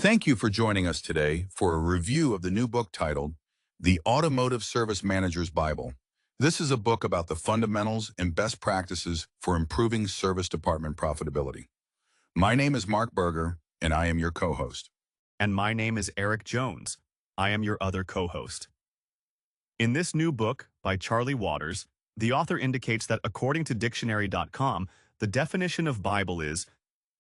Thank you for joining us today for a review of the new book titled The Automotive Service Manager's Bible. This is a book about the fundamentals and best practices for improving service department profitability. My name is Mark Berger, and I am your co-host. And my name is Eric Jones. I am your other co-host. In this new book by Charlie Waters, the author indicates that according to dictionary.com, the definition of Bible is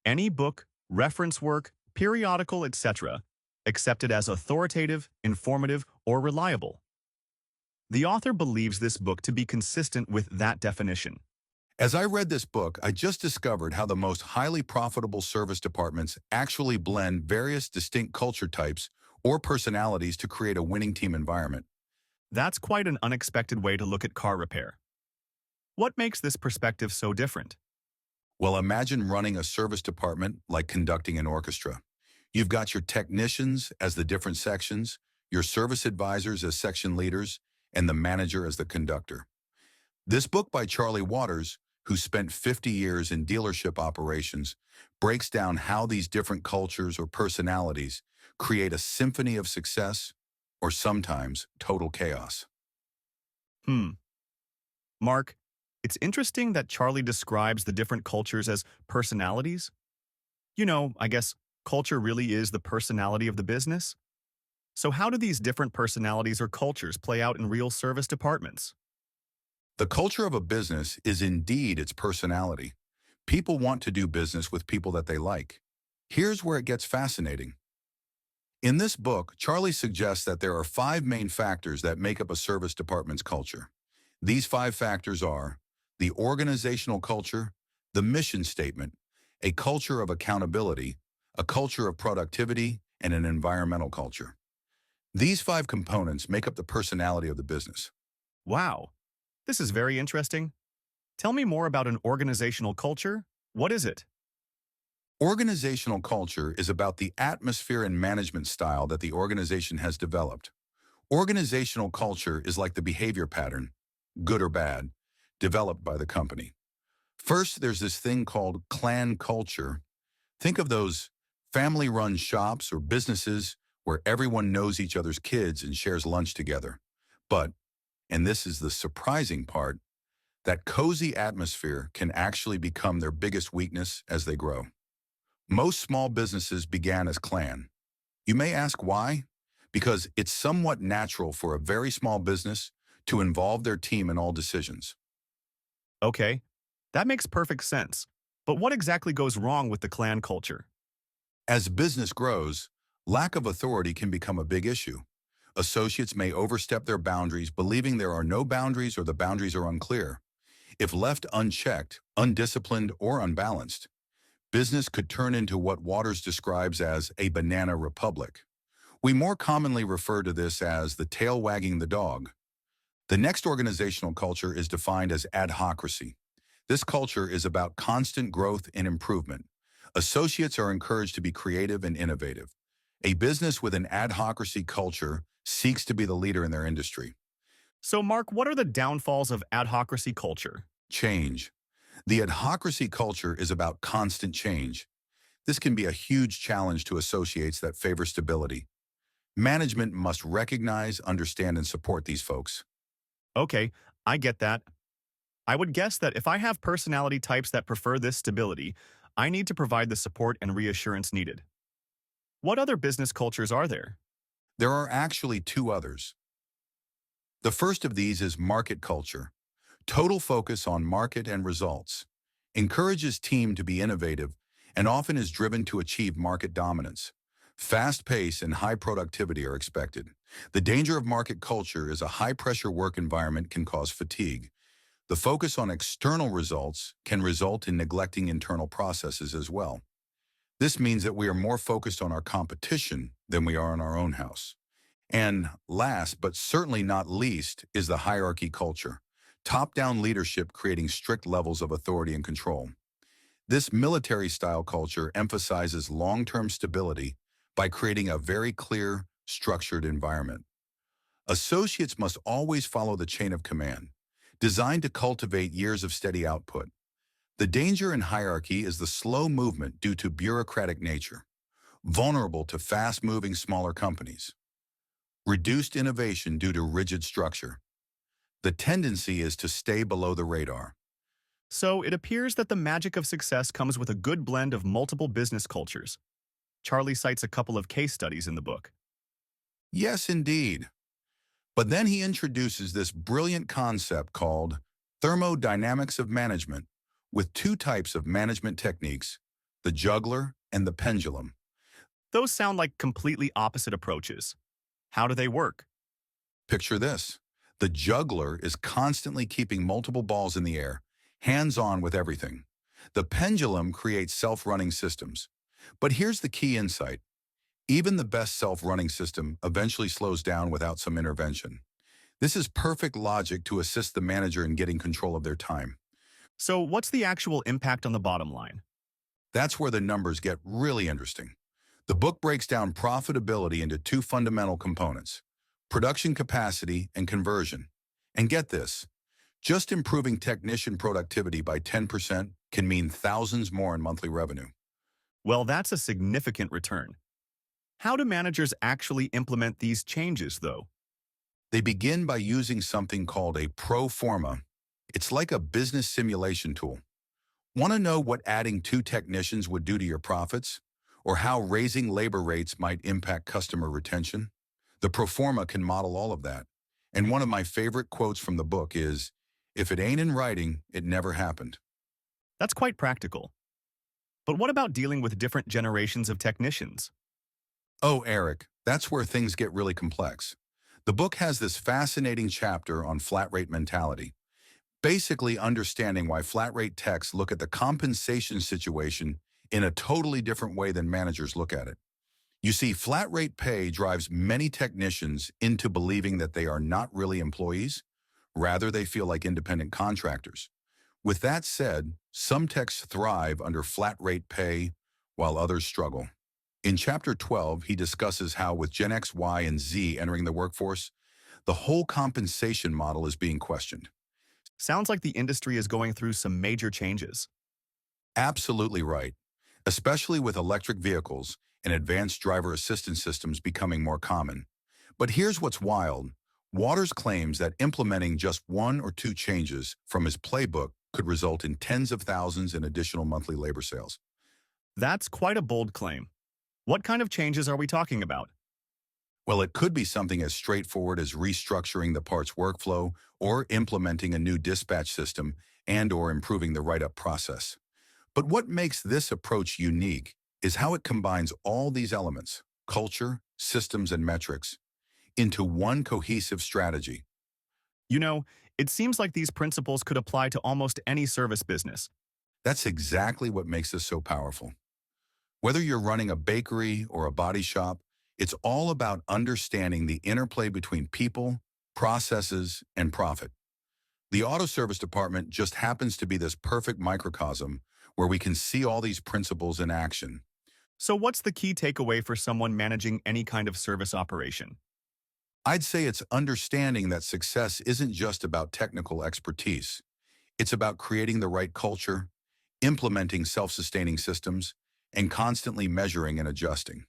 any book, reference work, periodical, etc., accepted as authoritative, informative, or reliable. The author believes this book to be consistent with that definition. As I read this book, I just discovered how the most highly profitable service departments actually blend various distinct culture types or personalities to create a winning team environment. That's quite an unexpected way to look at car repair. What makes this perspective so different? Well, imagine running a service department like conducting an orchestra. You've got your technicians as the different sections, your service advisors as section leaders, and the manager as the conductor. This book by Charlie Waters, who spent 50 years in dealership operations, breaks down how these different cultures or personalities create a symphony of success or sometimes total chaos. Mark, it's interesting that Charlie describes the different cultures as personalities. I guess culture really is the personality of the business. So how do these different personalities or cultures play out in real service departments? The culture of a business is indeed its personality. People want to do business with people that they like. Here's where it gets fascinating. In this book, Charlie suggests that there are 5 main factors that make up a service department's culture. These 5 factors are the organizational culture, the mission statement, a culture of accountability, a culture of productivity, and an environmental culture. These 5 components make up the personality of the business. Wow, this is very interesting. Tell me more about an organizational culture. What is it? Organizational culture is about the atmosphere and management style that the organization has developed. Organizational culture is like the behavior pattern, good or bad, developed by the company. First, there's this thing called clan culture. Think of those family-run shops or businesses where everyone knows each other's kids and shares lunch together. But, and this is the surprising part, that cozy atmosphere can actually become their biggest weakness as they grow. Most small businesses began as clan. You may ask why? Because it's somewhat natural for a very small business to involve their team in all decisions. Okay, that makes perfect sense. But what exactly goes wrong with the clan culture? As business grows, lack of authority can become a big issue. Associates may overstep their boundaries, believing there are no boundaries or the boundaries are unclear. If left unchecked, undisciplined, or unbalanced, business could turn into what Waters describes as a banana republic. We more commonly refer to this as the tail wagging the dog. The next organizational culture is defined as adhocracy. This culture is about constant growth and improvement. Associates are encouraged to be creative and innovative. A business with an adhocracy culture seeks to be the leader in their industry. So, Mark, what are the downfalls of adhocracy culture? Change. The adhocracy culture is about constant change. This can be a huge challenge to associates that favor stability. Management must recognize, understand, and support these folks. Okay, I get that. I would guess that if I have personality types that prefer this stability, I need to provide the support and reassurance needed. What other business cultures are there? There are actually 2 others. The first of these is market culture. Total focus on market and results. Encourages team to be innovative and often is driven to achieve market dominance. Fast pace and high productivity are expected. The danger of market culture is a high-pressure work environment can cause fatigue. The focus on external results can result in neglecting internal processes as well. This means that we are more focused on our competition than we are on our own house. And last, but certainly not least, is the hierarchy culture. Top-down leadership creating strict levels of authority and control. This military-style culture emphasizes long-term stability by creating a very clear, structured environment. Associates must always follow the chain of command, designed to cultivate years of steady output. The danger in hierarchy is the slow movement due to bureaucratic nature. vulnerable to fast-moving smaller companies. Reduced innovation due to rigid structure. The tendency is to stay below the radar. So it appears that the magic of success comes with a good blend of multiple business cultures. Charlie cites a couple of case studies in the book. Yes, indeed. But then he introduces this brilliant concept called thermodynamics of management, with two types of management techniques, the juggler and the pendulum. Those sound like completely opposite approaches. How do they work? Picture this. The juggler is constantly keeping multiple balls in the air, hands-on with everything. The pendulum creates self-running systems. But here's the key insight. Even the best self-running system eventually slows down without some intervention. This is perfect logic to assist the manager in getting control of their time. So what's the actual impact on the bottom line? That's where the numbers get really interesting. The book breaks down profitability into two fundamental components, production capacity and conversion. And get this, just improving technician productivity by 10% can mean thousands more in monthly revenue. Well, that's a significant return. How do managers actually implement these changes, though? They begin by using something called a pro forma. It's like a business simulation tool. Want to know what adding two technicians would do to your profits? Or how raising labor rates might impact customer retention? The pro forma can model all of that. And one of my favorite quotes from the book is, "If it ain't in writing, it never happened." That's quite practical. But what about dealing with different generations of technicians? Oh, Eric, that's where things get really complex. The book has this fascinating chapter on flat rate mentality, basically understanding why flat rate techs look at the compensation situation in a totally different way than managers look at it. You see, flat rate pay drives many technicians into believing that they are not really employees. Rather, they feel like independent contractors. With that said, some techs thrive under flat rate pay while others struggle. In Chapter 12, he discusses how with Gen X, Y, and Z entering the workforce, the whole compensation model is being questioned. Sounds like the industry is going through some major changes. Absolutely right, especially with electric vehicles and advanced driver assistance systems becoming more common. But here's what's wild. Waters claims that implementing just one or two changes from his playbook could result in tens of thousands in additional monthly labor sales. That's quite a bold claim. What kind of changes are we talking about? Well, it could be something as straightforward as restructuring the parts workflow or implementing a new dispatch system and/or improving the write-up process. But what makes this approach unique is how it combines all these elements, culture, systems, and metrics, into one cohesive strategy. You know, it seems like these principles could apply to almost any service business. That's exactly what makes this so powerful. Whether you're running a bakery or a body shop, it's all about understanding the interplay between people, processes, and profit. The auto service department just happens to be this perfect microcosm where we can see all these principles in action. So what's the key takeaway for someone managing any kind of service operation? I'd say it's understanding that success isn't just about technical expertise. It's about creating the right culture, implementing self-sustaining systems, and constantly measuring and adjusting.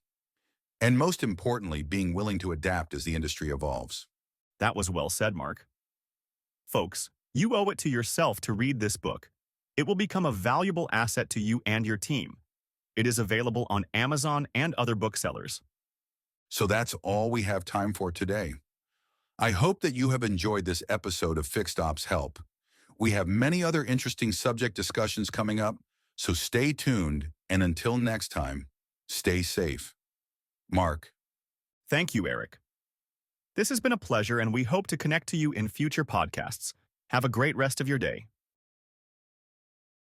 And most importantly, being willing to adapt as the industry evolves. That was well said, Mark. Folks, you owe it to yourself to read this book. It will become a valuable asset to you and your team. It is available on Amazon and other booksellers. So that's all we have time for today. I hope that you have enjoyed this episode of Fixed Ops Help. We have many other interesting subject discussions coming up, so stay tuned, and until next time, stay safe. Mark. Thank you, Eric. This has been a pleasure, and we hope to connect to you in future podcasts. Have a great rest of your day.